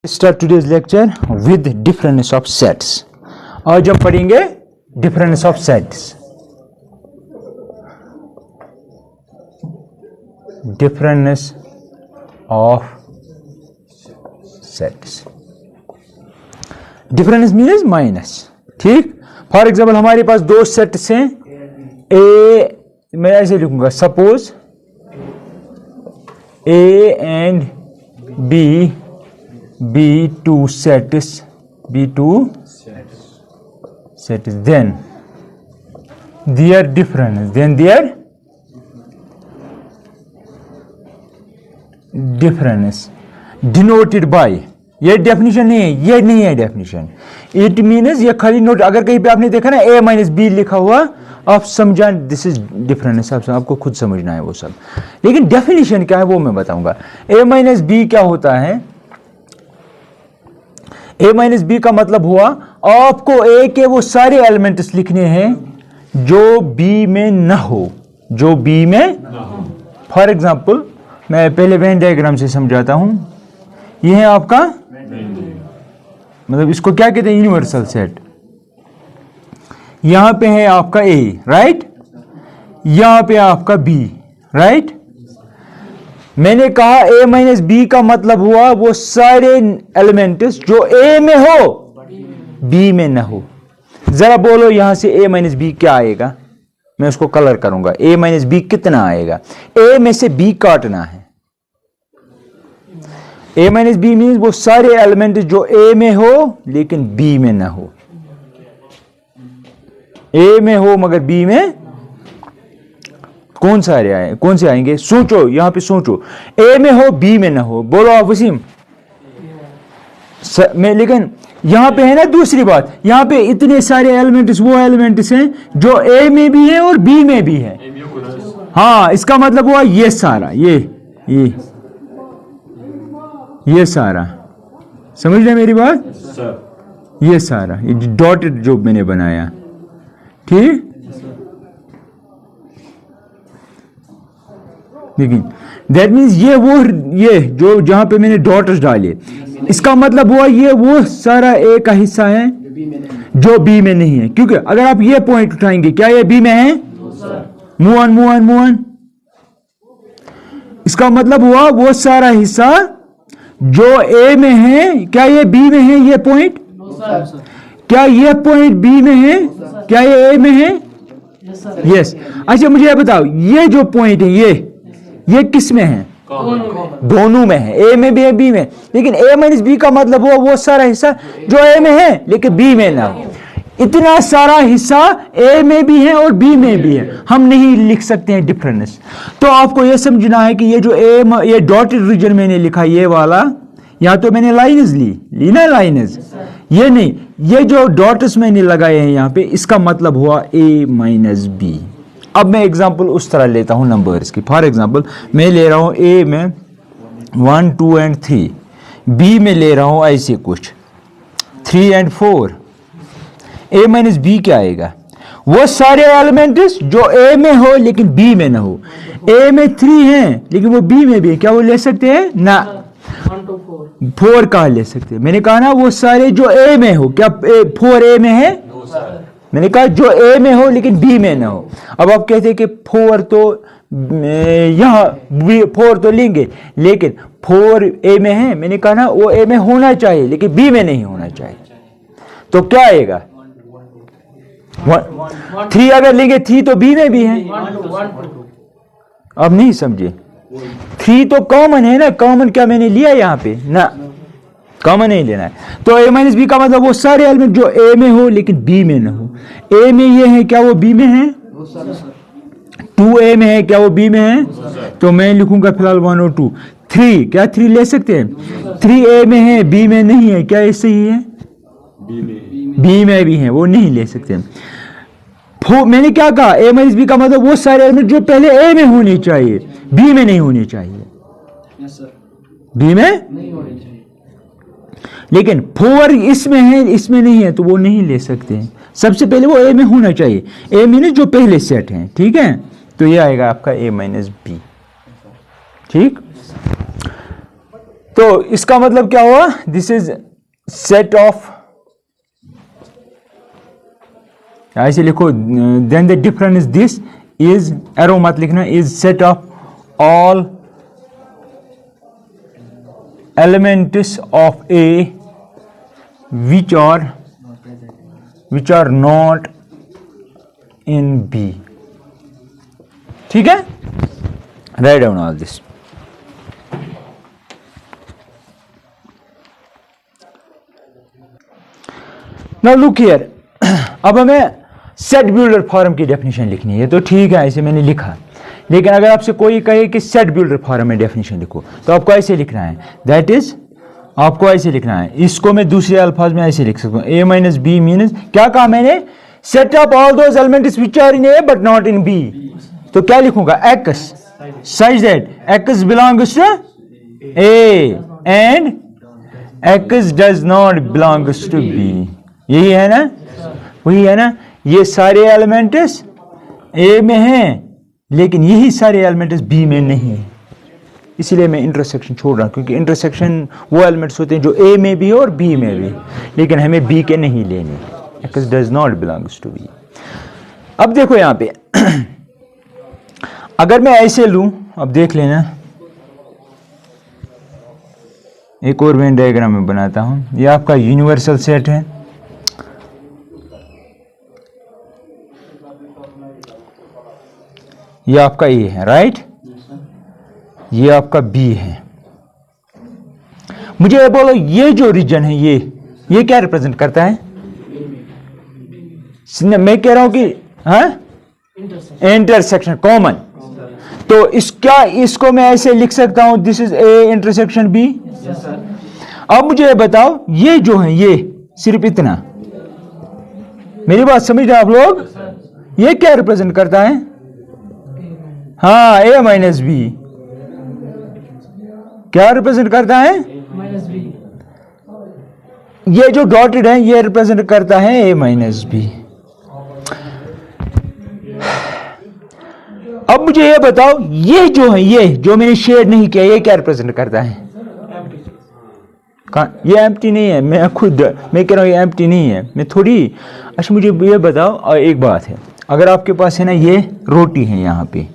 Start today's lecture with difference of sets. आज हम पढ़ेंगे difference of sets. Difference of sets. Difference means minus. ठीक. For example हमारे पास दो सेट्स हैं. A मैं ऐसे लिखूंगा. Suppose A and B be two sets, then their difference denoted by, ये डेफिनेशन नहीं है, ये नहीं है डेफिनेशन. इट मीन्स ये खाली नोट. अगर कहीं पे आपने देखा ना a माइनस बी लिखा हुआ, आप समझा दिस इज डिफरेंस. आपको खुद समझना है वो सब. लेकिन डेफिनेशन क्या है वो मैं बताऊंगा. a माइनस बी क्या होता है? a माइनस बी का मतलब हुआ आपको a के वो सारे एलिमेंट्स लिखने हैं जो b में न हो, फॉर एग्जाम्पल मैं पहले वेन डायग्राम से समझाता हूं. यह है आपका मतलब इसको क्या कहते हैं? Universal set. यहां पे है आपका a, राइट. यहां पे आपका b, राइट. मैंने कहा a माइनस बी का मतलब हुआ वो सारे एलिमेंट्स जो a में हो b में न हो. जरा बोलो यहां से a माइनस बी क्या आएगा? मैं उसको कलर करूंगा. a माइनस बी कितना आएगा? a में से b काटना है. a माइनस बी मीन्स वो सारे एलिमेंट्स जो a में हो लेकिन b में न हो. a में हो मगर b में कौन से आएंगे? सोचो, यहां पे सोचो. ए में हो बी में ना हो. बोलो आप वसीम. लेकिन यहां पे है ना दूसरी बात. यहां पे इतने सारे एलिमेंट्स वो एलिमेंट्स हैं जो ए में भी है और बी में भी है. हाँ, इसका मतलब हुआ ये सारा, ये सारा. समझ रहे मेरी बात? ये सारा ये डॉटेड जो मैंने बनाया, ठीक. लेकिन दैट मीन्स ये जो जहां पे मैंने डॉट्स डाले, इसका मतलब हुआ ये वो सारा ए का हिस्सा है जो बी में नहीं है. क्योंकि अगर आप ये पॉइंट उठाएंगे, क्या ये बी में है? Move on. इसका मतलब हुआ वो सारा हिस्सा जो ए में है, क्या ये बी में है? ये पॉइंट क्या ये पॉइंट बी में है? क्या ये ए में है? यस. अच्छा मुझे ये बताओ, ये जो पॉइंट है ये किस में है? दोनों में है. ए में भी है, बी में. लेकिन ए माइनस बी का मतलब हुआ वो सारा हिस्सा जो ए में है लेकिन बी में ना हो. इतना सारा हिस्सा ए में भी है और बी में भी है. हम नहीं लिख सकते हैं डिफरेंस. तो आपको यह समझना है कि ये जो ये डॉटेड रीजन मैंने लिखा, ये वाला, या तो मैंने लाइन्स ली ना लाइन्स, ये नहीं, ये जो डॉट्स मैंने लगाए हैं यहां पे, इसका मतलब हुआ ए माइनस बी. अब मैं एग्जांपल उस तरह लेता हूं नंबर्स की. फॉर एग्जांपल मैं ले रहा हूं ए में 1, 2 and 3, बी में ले रहा हूं ऐसे कुछ 3 and 4. ए माइनस बी क्या आएगा? वो सारे एलिमेंट्स जो ए में हो लेकिन बी में ना हो. ए में 3 हैं लेकिन वो बी में भी है. क्या वो ले सकते हैं? ना. 1 to 4 कहा ले सकते हैं? मैंने कहा ना वो सारे जो ए में हो. क्या 4 ए में है? मैंने कहा जो ए में हो लेकिन बी में ना हो. अब आप कहते हैं कि 4 तो यहाँ 4 तो लेंगे लेकिन 4 ए में है. मैंने कहा ना वो ए में होना चाहिए लेकिन बी में नहीं होना चाहिए. तो क्या आएगा? 3 अगर लेंगे 3 तो बी में भी है. अब नहीं समझे. 3 तो कॉमन है ना. कॉमन क्या मैंने लिया यहाँ पे? ना, कॉमन नहीं लेना है. तो ए माइनस बी का मतलब वो सारे एलिमेंट जो ए में हो लेकिन बी में ना हो. ए में ये है, क्या वो बी में है? 2 ए में है, क्या वो बी में है? तो मैं लिखूंगा फिलहाल 1 और 2. 3, क्या 3 ले सकते हैं? 3 ए में है, बी में नहीं है. क्या ये सही है? बी में भी है, वो नहीं ले सकते. मैंने क्या कहा? ए माइनस बी का मतलब वो सारे एलिमेंट जो पहले ए में होने चाहिए बी में नहीं होने चाहिए. बी में नहीं होने चाहिए. लेकिन 4 इसमें है, इसमें नहीं है, तो वो नहीं ले सकते हैं. सबसे पहले वो ए में होना चाहिए. ए मीन्स जो पहले सेट हैं, ठीक है. तो ये आएगा आपका ए माइनस बी. ठीक. तो इसका मतलब क्या हुआ, दिस इज सेट ऑफ, ऐसे लिखो, then the difference is this is, arrow मत लिखना, is set of all elements of A which are not in B. ठीक है, write down all this. Now look here. अब हमें सेट ब्यूलर फॉर्म की definition लिखनी है, तो ठीक है ऐसे मैंने लिखा, लेकिन अगर आपसे कोई कहे कि सेट ब्यूलर फॉर्म में डेफिनेशन लिखो तो आपको ऐसे लिखना है, दैट इज आपको ऐसे लिखना है, इसको मैं दूसरे अल्फाज में ऐसे लिख सकता हूँ, a माइनस बी मीन्स क्या कहा मैंने, set of all those elements which are in a but not in b, तो क्या लिखूंगा, x such that x belongs to a and x does not belongs to b, यही है ना, वही है ना, ये सारे एलिमेंट्स a में हैं लेकिन यही सारे एलिमेंट्स b में नहीं है, इसलिए मैं इंटरसेक्शन छोड़ रहा हूं, क्योंकि इंटरसेक्शन वो एलिमेंट्स होते हैं जो a में भी है और b में भी, लेकिन हमें b के नहीं लेने, x does not belongs to b. अब देखो यहां पे अगर मैं ऐसे लूं, अब देख लेना, एक और वेन डायग्राम में बनाता हूं, ये आपका यूनिवर्सल सेट है, ये आपका ए है, राइट, ये आपका बी है, मुझे ये बोलो ये जो रीजन है ये क्या रिप्रेजेंट करता है, मैं कह रहा हूं कि हाँ इंटरसेक्शन कॉमन, तो इसको मैं ऐसे लिख सकता हूं, this is A intersection B. अब मुझे ये बताओ ये जो है ये सिर्फ इतना, मेरी बात समझ रहे हैं आप लोग, ये क्या रिप्रेजेंट करता है, हाँ a माइनस बी, क्या रिप्रेजेंट करता है, माइनस बी, ये जो डॉटेड है ये रिप्रेजेंट करता है a माइनस बी. अब मुझे ये बताओ ये जो है, ये जो मैंने शेड नहीं किया, ये क्या रिप्रेजेंट करता है, ये एम्प्टी नहीं है, मैं कह रहा हूं ये एम्प्टी नहीं है, मैं थोड़ी, अच्छा मुझे ये बताओ, और एक बात है, अगर आपके पास है ना ये रोटी है यहाँ पे,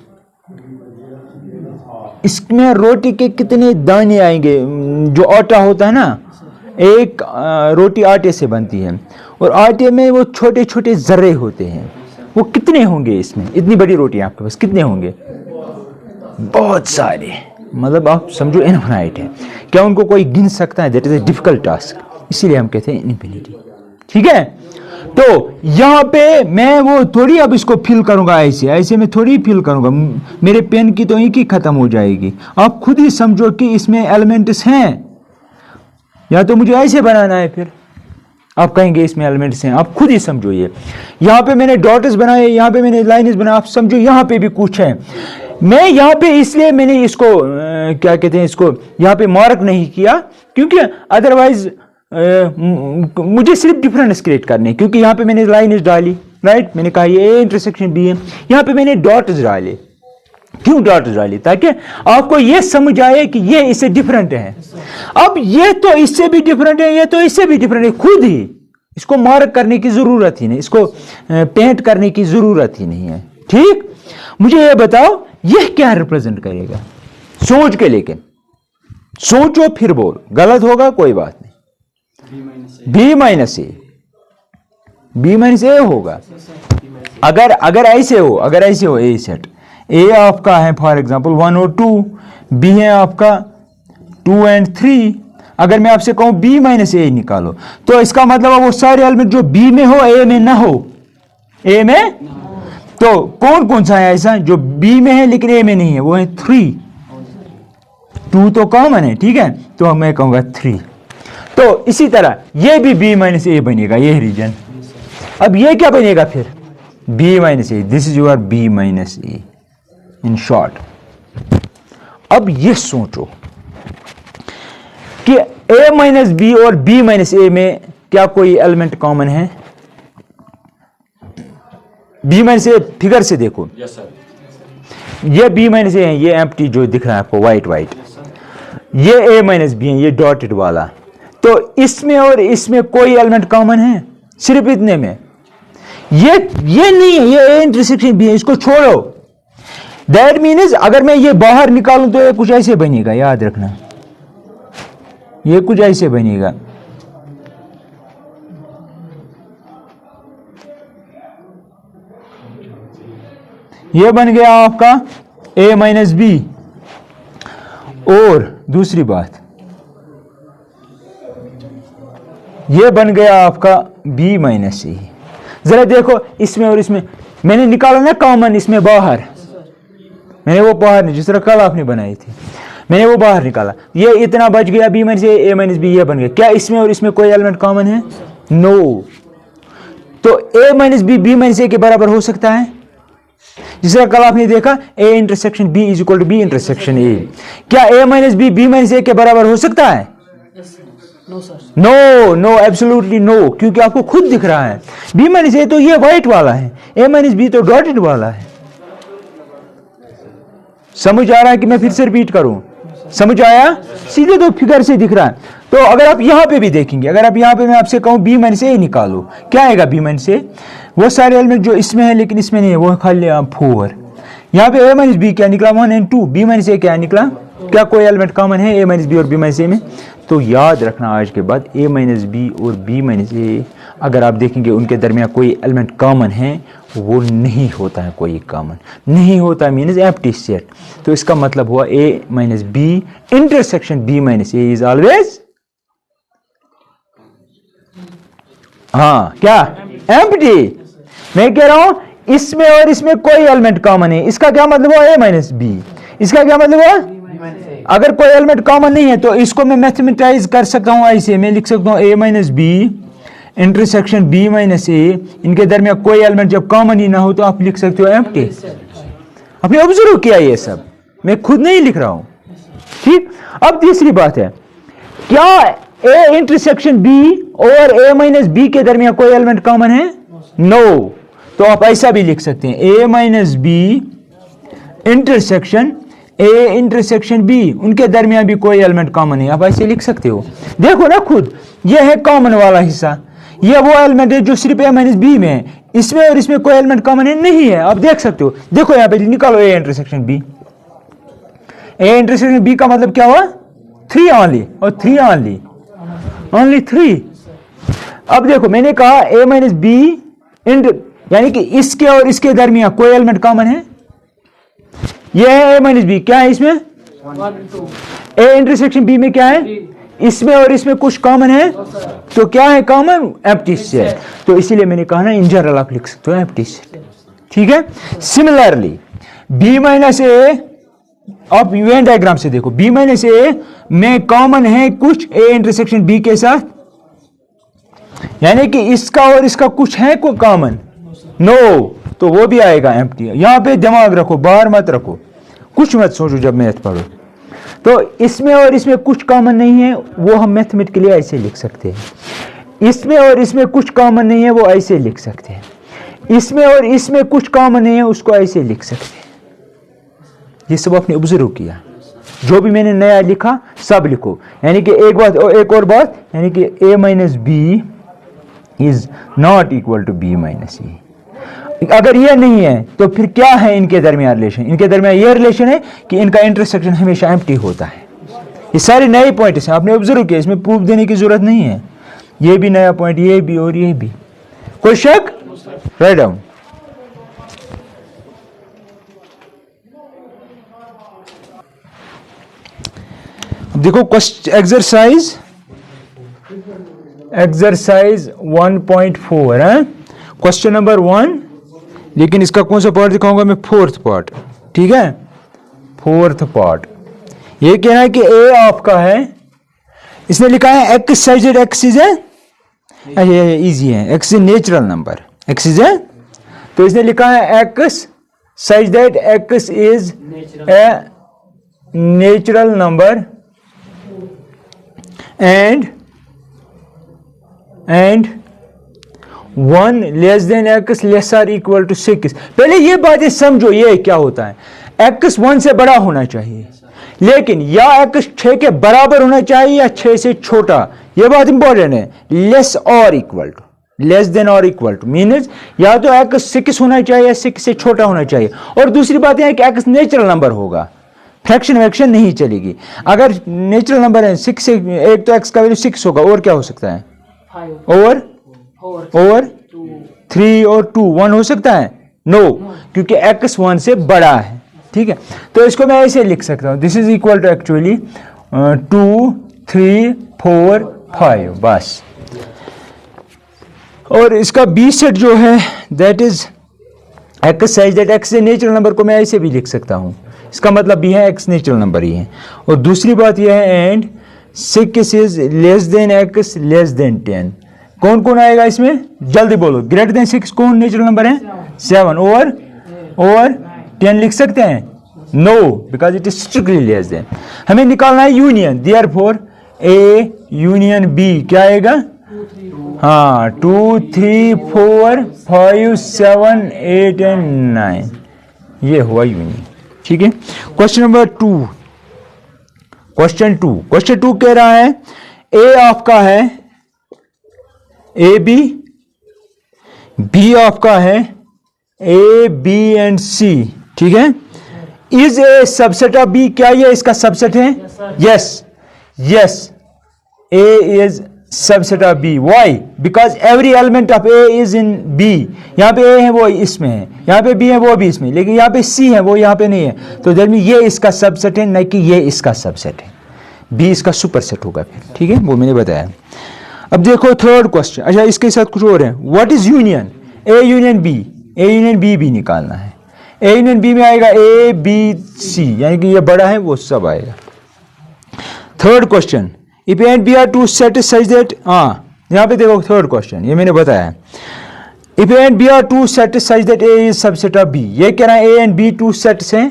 इसमें रोटी के कितने दाने आएंगे, जो आटा होता है ना, एक रोटी आटे से बनती है और आटे में वो छोटे छोटे जर्रे होते हैं, वो कितने होंगे इसमें, इतनी बड़ी रोटी आपके पास कितने होंगे, बहुत सारे, मतलब आप समझो इनफाइनाइट है, क्या उनको कोई गिन सकता है, that is a difficult task, इसीलिए हम कहते हैं इनफिनिटी. ठीक है, तो यहां पे मैं वो थोड़ी अब इसको फिल करूंगा, ऐसे मैं थोड़ी फिल करूंगा, मेरे पेन की तो इंक ही खत्म हो जाएगी, आप खुद ही समझो कि इसमें एलिमेंट्स हैं, या तो मुझे ऐसे बनाना है, फिर आप कहेंगे इसमें एलिमेंट्स हैं, आप खुद ही समझो, ये यहां पे मैंने डॉट्स बनाए, यहां पे मैंने लाइन्स बनाए, आप समझो यहां पे भी कुछ है, मैं यहां पे इसलिए मैंने इसको क्या कहते हैं, इसको यहां पे मार्क नहीं किया, क्योंकि अदरवाइज मुझे सिर्फ डिफरेंस क्रिएट करने, क्योंकि यहाँ पे मैंने लाइन्स डाली, राइट, मैंने कहा ये इंटरसेक्शन बी है, यहाँ पे मैंने डॉट्स डाले, क्यों डॉट्स डाली, ताकि आपको ये समझ आए कि ये इससे डिफरेंट है. अब ये तो इससे भी डिफरेंट है, ये तो इससे भी डिफरेंट है, खुद ही इसको मार्क करने की जरूरत ही नहीं, इसको पेंट करने की जरूरत ही नहीं है. ठीक, मुझे ये बताओ ये क्या रिप्रेजेंट करेगा, सोच के, लेकिन सोचो फिर बोल, गलत होगा कोई बात नहीं, b माइनस ए होगा, अगर ऐसे हो ए सेट, ए आपका है फॉर एग्जांपल 1 और 2, बी है आपका 2 और 3, अगर मैं आपसे कहूं b माइनस ए निकालो, तो इसका मतलब वो सारे एलिमेंट जो b में हो a में ना हो, a में, तो कौन कौन सा है ऐसा जो b में है लेकिन a में नहीं है, वो है 3, 2 तो कॉमन है, ठीक है, तो मैं कहूंगा 3. तो इसी तरह ये भी b माइनस ए बनेगा, ये रीजन. अब ये क्या बनेगा फिर, b minus A, this is your b minus A in short. अब ये सोचो कि a माइनस बी और b माइनस ए में क्या कोई एलिमेंट कॉमन है, b माइनस ए फिगर से देखो, yes, ये b माइनस ए है, ये एम्प्टी जो दिख रहा है आपको व्हाइट, ये a माइनस बी है, ये डॉटेड वाला। तो इसमें और इसमें कोई एलिमेंट कॉमन है सिर्फ इतने में, ये नहीं है, ये a इंटरसेक्शन b है, इसको छोड़ो। दैट मीन्स अगर मैं ये बाहर निकालूं तो ये कुछ ऐसे बनेगा, याद रखना, ये कुछ ऐसे बनेगा। ये बन गया आपका a माइनस बी। और दूसरी बात, ये बन गया आपका b माइनस सी। जरा देखो इसमें और इसमें मैंने निकाला ना कॉमन, इसमें बाहर मैंने वो बाहर नहीं, जिस तरह कल आपने बनाई थी, मैंने वो बाहर निकाला, ये इतना बच गया b माइनस ए माइनस बी, ये बन गया। क्या इसमें और इसमें कोई एलिमेंट कॉमन है? नो। तो a minus B minus A के बराबर हो सकता है? जिस तरह कल आपने देखा a intersection b is equal to b intersection a। क्या a minus B minus A के बराबर हो सकता है? नो नो, एब्सोल्युटली नो, क्योंकि आपको खुद दिख रहा है b माइनस ए तो ये व्हाइट वाला है, a माइनस बी तो डॉटेड वाला है। समझ आ रहा है कि मैं फिर से रिपीट करूं? समझ आया? सीधे तो फिगर से दिख रहा है। तो अगर आप यहां पे भी देखेंगे, अगर आप यहां पे मैं आपसे कहूं b माइनस ए निकालो, क्या आएगा b माइनस ए? वो सारे एलिमेंट जो इसमें है लेकिन इसमें नहीं है, वो खाली 4। यहाँ पे a माइनस बी क्या निकला? 1 and 2। b माइनस ए क्या निकला? क्या कोई एलिमेंट कॉमन है a माइनस बी और b माइनस ए में? तो याद रखना आज के बाद a माइनस बी और b माइनस ए अगर आप देखेंगे उनके दरमियान कोई एलिमेंट कॉमन है, वो नहीं होता है, कोई कॉमन नहीं होता मीन्स एम्प्टी सेट। तो इसका मतलब हुआ a minus B intersection b minus A is always क्या एम्प्टी। मैं कह रहा हूं इसमें और इसमें कोई एलिमेंट कॉमन है, इसका क्या मतलब हुआ a माइनस बी, इसका क्या मतलब हुआ? अगर कोई एलिमेंट कॉमन नहीं है तो इसको मैं मैथमेटाइज कर सकता हूं ऐसे, मैं लिख सकता हूं a minus B intersection b minus A, इनके दरमियान कोई एलिमेंट जब कॉमन ही ना हो तो आप लिख सकते हो एम्प्टी। आपने ऑब्जर्व किया ये सब, मैं खुद नहीं लिख रहा हूं, ठीक। अब तीसरी बात है, क्या a इंटरसेक्शन b और a माइनस बी के दरमियान कोई एलिमेंट कॉमन है? नो। तो आप ऐसा भी लिख सकते हैं a minus B intersection a intersection b, उनके दरमियान भी कोई एलिमेंट कॉमन है, आप ऐसे लिख सकते हो। देखो ना खुद, ये है कॉमन वाला हिस्सा, ये वो एलिमेंट है जो सिर्फ a माइनस बी में है, इसमें और इसमें कोई एलिमेंट कॉमन है नहीं है, आप देख सकते हो। देखो यहाँ पे निकालो a intersection b, a intersection b का मतलब क्या हुआ? 3 ओनली, और 3 ओनली 3। अब देखो मैंने कहा a माइनस बी यानी कि इसके और इसके दरमियान कोई एलिमेंट कॉमन है, यह है a माइनस बी, क्या है इसमें? 1 a इंटरसेक्शन b में क्या है? इसमें और इसमें कुछ कॉमन है, तो क्या है कॉमन? Empty set. तो इसीलिए मैंने कहा ना इन जनरल आप लिख सकते हो एम्प्टी सेट, ठीक है। सिमिलरली b माइनस ए, आप वेन डायग्राम से देखो, b माइनस ए में कॉमन है कुछ a इंटरसेक्शन b के साथ, यानी कि इसका और इसका कुछ है कोई कॉमन? नो, तो वो भी आएगा एम्प्टी। यहां पे दिमाग रखो, बाहर मत रखो, कुछ मत सोचो जब मैथ पढ़ो। तो इसमें और इसमें कुछ कॉमन नहीं है, वो हम मैथमेटिकली ऐसे लिख सकते हैं। इसमें और इसमें कुछ कॉमन नहीं है, वो ऐसे लिख सकते हैं। इसमें और इसमें कुछ कॉमन नहीं है, उसको ऐसे लिख सकते हैं। ये सब आपने ऑब्जर्व किया, जो भी मैंने नया लिखा सब लिखो। यानी कि एक बात और एक और बात, यानी कि a minus B is not equal to b minus A. अगर ये नहीं है तो फिर क्या है इनके दरमियान रिलेशन? इनके दरमियान ये रिलेशन है कि इनका इंटरसेक्शन हमेशा एम्प्टी होता है। ये सारे नए पॉइंट हैं, आपने ऑब्जर्व किया, इसमें प्रूफ देने की जरूरत नहीं है। ये भी नया पॉइंट, ये भी और ये भी। कोई शक? Write down. देखो एक्सरसाइज 1.4 है, क्वेश्चन नंबर 1, लेकिन इसका कौन सा पार्ट दिखाऊंगा मैं? 4th पार्ट, ठीक है, 4th पार्ट। ये कहना है कि a आपका है, इसने लिखा है x साइजेड x इज ये इजी है, x is natural number, x is तो इसने लिखा है x such that x is a natural number and 1 less than x less or equal to 6। पहले ये बातें समझो, ये क्या होता है, x 1 से बड़ा होना चाहिए, लेकिन या x 6 के बराबर होना चाहिए या 6 से छोटा, यह बात इंपॉर्टेंट है। लेस और इक्वल टू, लेस देन और इक्वल टू मीन्स या तो x 6 होना चाहिए या 6 से छोटा होना चाहिए। और दूसरी बात यह है कि x नेचुरल नंबर होगा, फ्रैक्शन वैक्शन नहीं चलेगी। अगर नेचुरल नंबर है 6 से, एक तो x का वैल्यू 6 होगा और क्या हो सकता है, और 3 और 2 1 हो सकता है, नो क्योंकि x 1 से बड़ा है। ठीक है, तो इसको मैं ऐसे लिख सकता हूं, this is equal to actually 2 3 4 5 बस। और इसका बी सेट जो है that is x size that x से नेचुरल नंबर को मैं ऐसे भी लिख सकता हूं, इसका मतलब भी है x नेचुरल नंबर ही है। और दूसरी बात यह है and 6 is less than x less than 10, कौन कौन आएगा इसमें, जल्दी बोलो, ग्रेटर देन 6 कौन नेचुरल नंबर है, 7 और 10 लिख सकते हैं, no because it is strictly less than. हमें निकालना है union, therefore A union B क्या आएगा, हाँ 2 3 4 5 7 8 एंड 9, ये हुआ यूनियन। ठीक है, क्वेश्चन नंबर 2, क्वेश्चन 2 कह रहा है A आपका है AB, B आपका है A B एंड C, ठीक है। Is A subset of B, क्या ये इसका सबसेट है, yes A is subset of B, why, because every element of A is in B। यहां पे A है वो इसमें है, यहां पे B है वो भी इसमें, लेकिन यहां पे C है वो यहां पे नहीं है, तो दैट मीन ये इसका सबसेट है, नहीं कि ये इसका सबसेट है, B इसका सुपरसेट होगा फिर। ठीक है, वो मैंने बताया। अब देखो थर्ड क्वेश्चन, अच्छा इसके साथ कुछ और है, what is union, A union B भी निकालना है। A यूनियन B में आएगा A B C, यानी कि ये बड़ा है वो सब आएगा। Third question, if A and B are two sets such that, यहां पे देखो थर्ड क्वेश्चन, ये मैंने बताया, if A and B are two sets such that A is subset of B, ये कह रहा है A and B two sets हैं,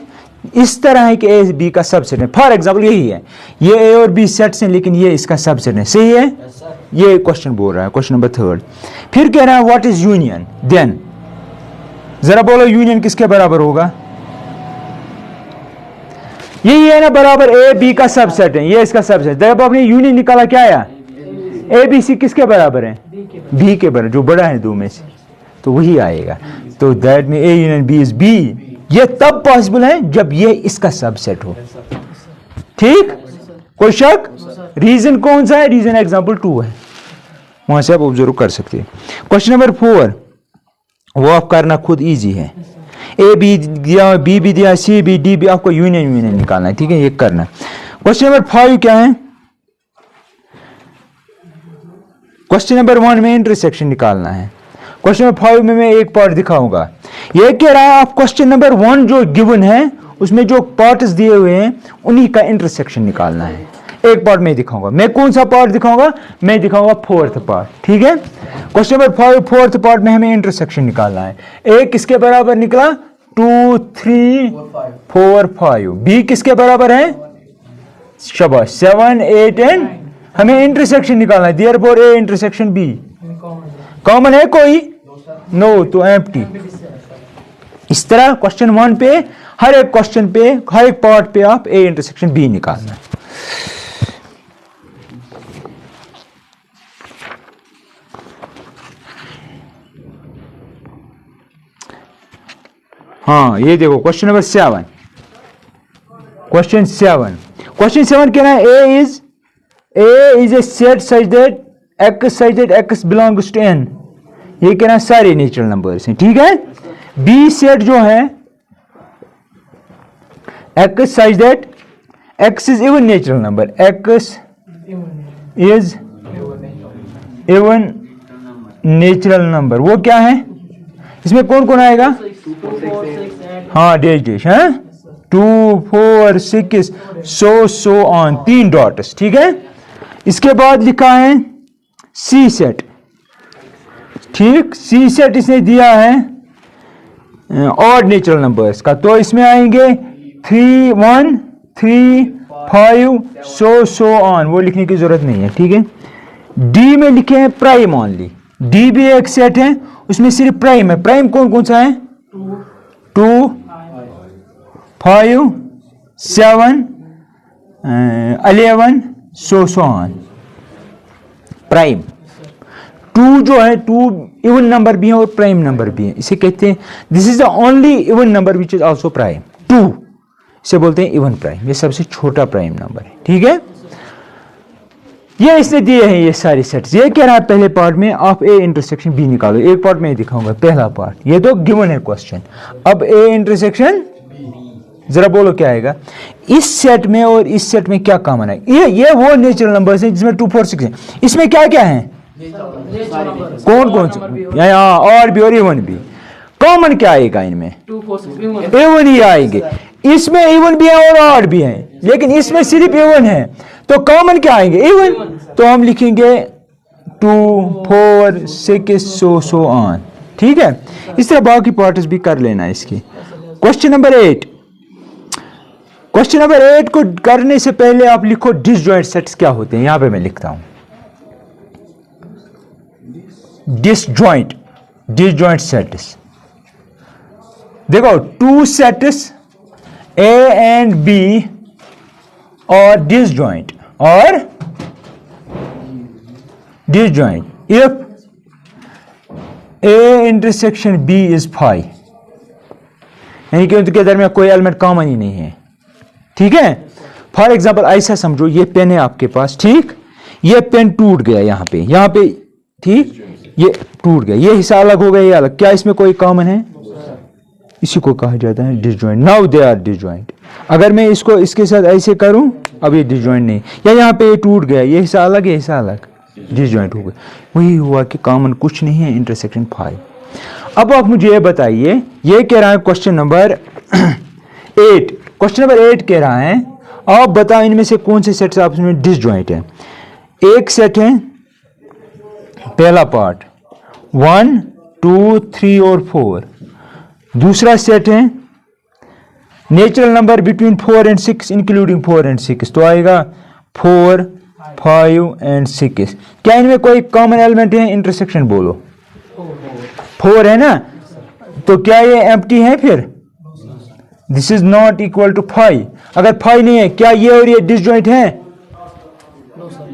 इस तरह है कि A B का सबसेट है। फॉर एग्जाम्पल यही है, ये A और B सेट्स हैं लेकिन ये इसका सबसेट है, सही है, ये क्वेश्चन बोल रहा है, क्वेश्चन नंबर थर्ड। फिर कह रहा है व्हाट इज यूनियन, देन जरा बोलो यूनियन किसके बराबर होगा, यही है ना, बराबर A B का सबसेट है, ये इसका सबसेट। जब आपने यूनियन निकाला क्या आया, A B C किसके बराबर है, B के बराबर, जो बड़ा है दो में से, तो वही आएगा। तो दैट में A union B is B, ये तब पॉसिबल है जब ये इसका सबसेट हो। ठीक, कोई शक, रीजन कौन सा है, रीजन एग्जांपल 2 है, वहां से आप ऑब्जर्व कर सकते हैं। क्वेश्चन नंबर 4 वो आप करना खुद इजी है, A B दिया, B भी दिया, C B D भी, आपको यूनियन निकालना है। ठीक है, ये करना। क्वेश्चन नंबर 5 क्या है, क्वेश्चन नंबर 1 में इंटरसेक्शन निकालना है, क्वेश्चन नंबर 5 में मैं एक पार्ट दिखाऊंगा। ये कह रहा है आप क्वेश्चन नंबर 1 जो गिवन है उसमें जो पार्ट्स दिए हुए हैं उन्हीं का इंटरसेक्शन निकालना है। एक पार्ट में दिखाऊंगा, मैं कौन सा पार्ट दिखाऊंगा, मैं दिखाऊंगा फोर्थ पार्ट। ठीक है, क्वेश्चन नंबर 5 फोर्थ पार्ट में हमें इंटरसेक्शन निकालना है। ए किसके बराबर निकला, 2 3 4 5, बी किसके बराबर है, शाबाश 7 8 एंड हमें इंटरसेक्शन निकालना है, therefore A intersection B common है कोई, नो, तो एम्प्टी। इस तरह क्वेश्चन 1 पे, हर एक क्वेश्चन पे, हर एक पार्ट पे आप ए इंटरसेक्शन बी निकालना है। हाँ, ये देखो क्वेश्चन नंबर 7, क्वेश्चन 7 कह रहा है A is a set such that x belongs to N, ये कह रहा है सारे नेचुरल नंबर्स हैं। ठीक है, बी सेट जो है x such that x is even natural number, x is even natural number, वो क्या है, इसमें कौन कौन आएगा, हाँ डैश है, 2 4 6 सो ऑन, 3 डॉट्स। ठीक है, इसके बाद लिखा है सी सेट। ठीक, सी सेट इसने दिया है ऑड नेचुरल नंबर्स का, तो इसमें आएंगे 3 1 3 5 सो ऑन, वो लिखने की जरूरत नहीं है। ठीक है, डी में लिखे हैं प्राइम ओनली, डी भी एक सेट है, उसमें सिर्फ प्राइम है। प्राइम कौन कौन सा है, 2 5 7 11 so on प्राइम। 2 जो है 2 इवन नंबर भी है और प्राइम नंबर भी है, इसे कहते हैं this is the only even number which is also prime. 2 इसे बोलते हैं इवन प्राइम, ये सबसे छोटा प्राइम नंबर है। ठीक है, ये इसने दिए हैं ये सारे सेट्स। ये कह रहा है पहले पार्ट में आप ए इंटरसेक्शन बी निकालो, एक पार्ट में दिखाऊंगा पहला पार्ट, ये तो गिवन है क्वेश्चन। अब ए इंटरसेक्शन जरा बोलो क्या आएगा, इस सेट में और इस सेट में क्या कॉमन है। ये वो नेचुरल नंबर्स हैं जिसमें 2 4 6 है, इसमें क्या क्या है, कौन कौन से, यहाँ और भी और इवन भी। कॉमन क्या आएगा इनमें, इवन ही आएंगे। इसमें इवन भी है और ऑड भी है, लेकिन इसमें सिर्फ इवन है, तो कॉमन क्या आएंगे, इवन। तो हम लिखेंगे 2 4 6 सो ऑन। ठीक है, इस तरह बाकी पार्ट्स भी कर लेना इसकी। क्वेश्चन नंबर 8, क्वेश्चन नंबर 8 को करने से पहले आप लिखो डिसजॉइंट सेट्स क्या होते हैं। यहां पे मैं लिखता हूं डिसजॉइंट सेट्स। देखो 2 सेट्स A and B और disjoint if A intersection B is phi, यानी कि उनके दरमियान कोई एलिमेंट कॉमन ही नहीं है। ठीक है, फॉर एग्जांपल ऐसा समझो ये पेन है आपके पास, ठीक, ये पेन टूट गया यहाँ पे, ठीक, ये टूट गया, ये हिस्सा अलग हो गया, ये अलग, क्या इसमें कोई कॉमन है, इसी को कहा जाता है disjoint. Now they are disjoint. अगर मैं इसको इसके साथ ऐसे करूं, अब ये डिसजॉइंट नहीं, या यहाँ पे ये टूट गया, ये हिस्सा अलग, ये हिस्सा अलग, डिसजॉइंट हो गया। वही हुआ कि कॉमन कुछ नहीं है, इंटरसेक्शन 5। अब आप मुझे ये बताइए, ये कह रहा है क्वेश्चन नंबर 8, क्वेश्चन नंबर 8 कह रहा है आप बताओ इनमें से कौन से सेट्स आपस में डिसजॉइंट है। एक सेट है पहला पार्ट 1 2 3 और 4, दूसरा सेट है natural number between 4 and 6 including 4 and 6, तो आएगा 4 5 and 6। क्या इनमें कोई कॉमन एलिमेंट है, इंटरसेक्शन बोलो, 4 है ना, तो क्या ये एम्प्टी है, फिर this is not equal to 5। अगर 5 नहीं है, क्या ये और ये डिसजॉइंट है,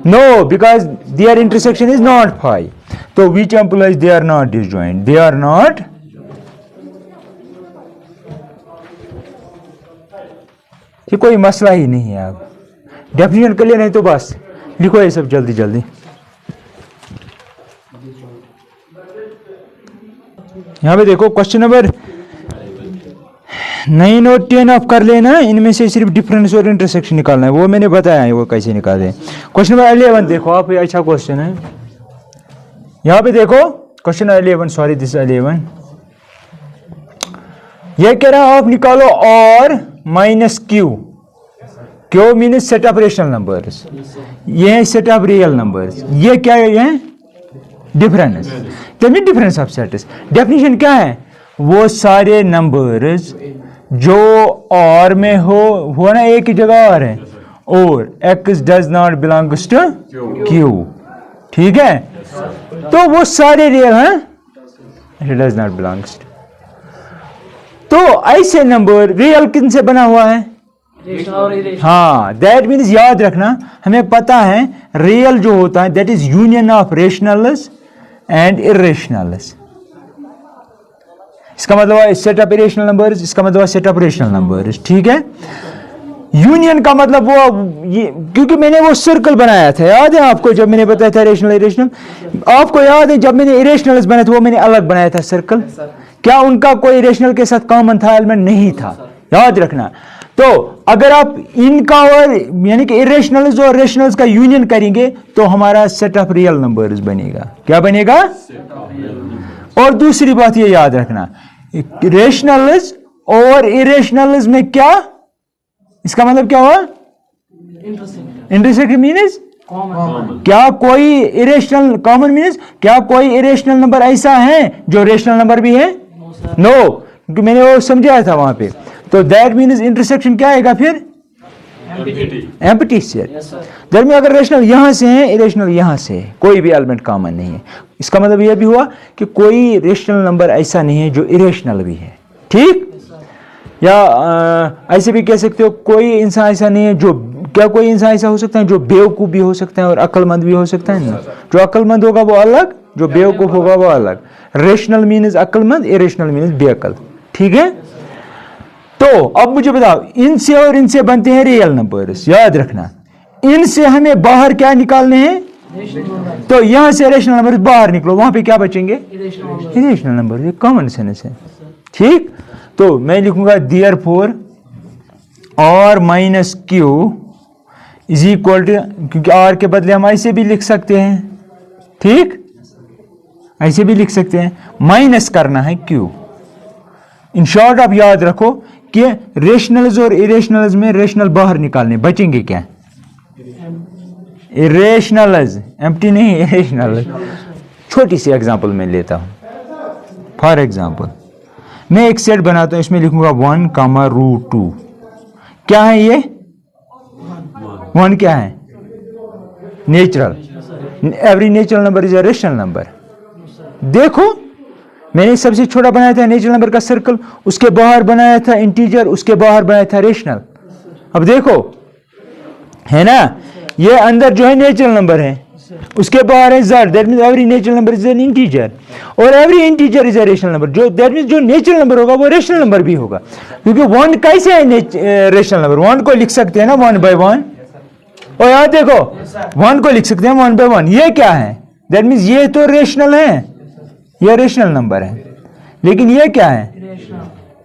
no, because their intersection is not 5, तो which implies they are not disjoint, they are not. ये कोई मसला ही नहीं है, आप डेफिनेशन कर लिया, नहीं तो बस लिखो ये सब जल्दी जल्दी। यहां पे देखो क्वेश्चन नंबर 9 और 10 आप कर लेना, इनमें से सिर्फ डिफरेंस और इंटरसेक्शन निकालना है, वो मैंने बताया है वो कैसे निकाले। क्वेश्चन नंबर 11 देखो आप, ये अच्छा क्वेश्चन है। यहां पे देखो क्वेश्चन 11, सॉरी दिस 11, ये कह रहा है आप निकालो और minus Q means set of rational numbers, ये है सेट ऑफ रियल नंबर्स, ये क्या है, ये difference, difference of sets. Definition क्या है, वो सारे नंबर्स जो और में हो ना, एक ही जगह और है, और x does not belongs to q, ठीक है, तो वो सारे रियल हैं, डज नॉट बिलोंग्स टू। तो ऐसे नंबर रियल किन से बना हुआ है, हाँ, दैट मीन्स याद रखना, हमें पता है रियल जो होता है that is union of rationals and irrationals. इसका मतलब सेट ऑफ इरेशनल नंबर्स, इसका मतलब सेट ऑफ रेशनल नंबर्स, ठीक है। यूनियन का मतलब वो ये, क्योंकि मैंने वो सर्कल बनाया था, याद है आपको, जब मैंने बताया था रेशनल इरेशनल, आपको याद है जब मैंने इरेशनल्स बनाया था वो मैंने अलग बनाया था सर्कल, क्या उनका कोई रेशनल के साथ कॉमन था, एलिमेंट नहीं था, याद रखना। तो अगर आप इनका और यानी कि इरेशनल्स और रेशनल्स का यूनियन करेंगे तो हमारा सेट ऑफ रियल नंबर्स बनेगा, क्या बनेगा। और दूसरी बात ये याद रखना, रेशनल्स और इरेशनल्स में क्या, इसका मतलब क्या हुआ, इंटरसेक्शन मीन्स क्या कोई इरेशनल कॉमन मीन्स क्या कोई इरेशनल नंबर ऐसा है जो रेशनल नंबर भी है, नो, क्योंकि मैंने वो समझाया था वहां पे। तो दैट मीन्स इंटरसेक्शन क्या आएगा फिर, एम्प्टी सेट। दरमियान अगर रेशनल यहां से है, इरेशनल यहां से है, कोई भी एलिमेंट कॉमन नहीं है, इसका मतलब यह भी हुआ कि कोई रेशनल नंबर ऐसा नहीं है जो इरेशनल भी है, ठीक। या ऐसे भी कह सकते हो कोई इंसान ऐसा नहीं है जो क्या कोई इंसान ऐसा हो सकता है जो बेवकूफ़ भी हो सकता है और अक्लमंद भी हो सकता है? ना, जो अक्लमंद होगा वो अलग, जो बेवकूफ़ होगा वो अलग। रेशनल मीन्स अक्लमंद, इरेशनल मीन्स बेअक्ल। ठीक है, तो अब मुझे बताओ, इनसे और इनसे बनते हैं रियल नंबर्स, याद रखना। इनसे हमें बाहर क्या निकालने हैं? तो यहां से रेशनल नंबर बाहर निकलो, वहां पे क्या बचेंगे? Irrational number. ये कॉमन सेंस है। ठीक, तो मैं लिखूंगा therefore r minus Q is equal to, क्योंकि r के बदले हम ऐसे भी लिख सकते हैं। ठीक, ऐसे भी लिख सकते हैं, माइनस करना है q। इन शॉर्ट आप याद रखो कि रेशनल्स और इरेशनल्स में रेशनल बाहर निकालने, बचेंगे क्या? इरेशनल्स, एम्प्टी नहीं, इरेशनल्स। छोटी सी एग्जांपल मैं लेता हूं। फॉर एग्जांपल मैं एक सेट बनाता हूं, इसमें लिखूंगा 1, √2। क्या है ये? 1 क्या है? Natural. Every natural number is a rational number. देखो, मैंने सबसे छोटा बनाया था नेचुरल नंबर का सर्कल, उसके बाहर बनाया था इंटीजर, उसके बाहर बनाया था रेशनल। अब देखो, है ना, ये अंदर जो है नेचुरल नंबर है, उसके बाहर है z, that means every natural number is an integer, और every integer is a rational number. जो दैट मींस जो नेचुरल नंबर होगा वो रेशनल नंबर भी होगा, क्योंकि 1 कैसे है रेशनल नंबर? 1 को लिख सकते हैं ना 1 by 1, और यहां देखो 1 को लिख सकते हैं 1 by 1। ये क्या है? दैट मींस ये तो रेशनल है, ये रेशनल नंबर है, लेकिन ये क्या है?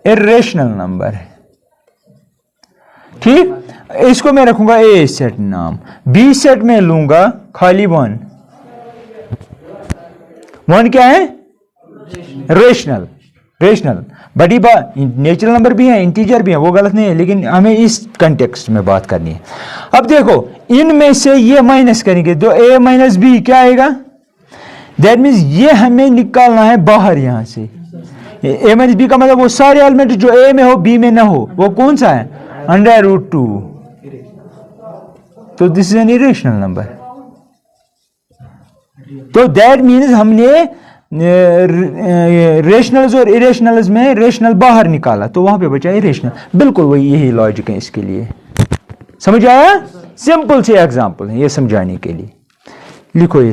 इरेशनल नंबर है। ठीक, इसको मैं रखूंगा ए सेट नाम, बी सेट में लूंगा खाली 1। 1 क्या है? रेशनल। रेशनल बड़ी बात, नेचुरल नंबर भी है, इंटीजर भी है, वो गलत नहीं है, लेकिन हमें इस कंटेक्स्ट में बात करनी है। अब देखो, इनमें से ये माइनस करेंगे तो a माइनस बी क्या आएगा? दैट मीन्स ये हमें निकालना है बाहर। यहां से a माइनस बी का मतलब वो सारे एलिमेंट जो a में हो b में ना हो, वो कौन सा है? √2। तो this is an irrational number. तो दैट मीन्स हमने रेशनल्स और इरेशनल्स में रेशनल बाहर निकाला, तो वहां पे बचा इरेशनल। बिल्कुल वही, यही लॉजिक है इसके लिए। समझ आया? सिंपल से एग्जांपल है ये समझाने के लिए। लिखो ये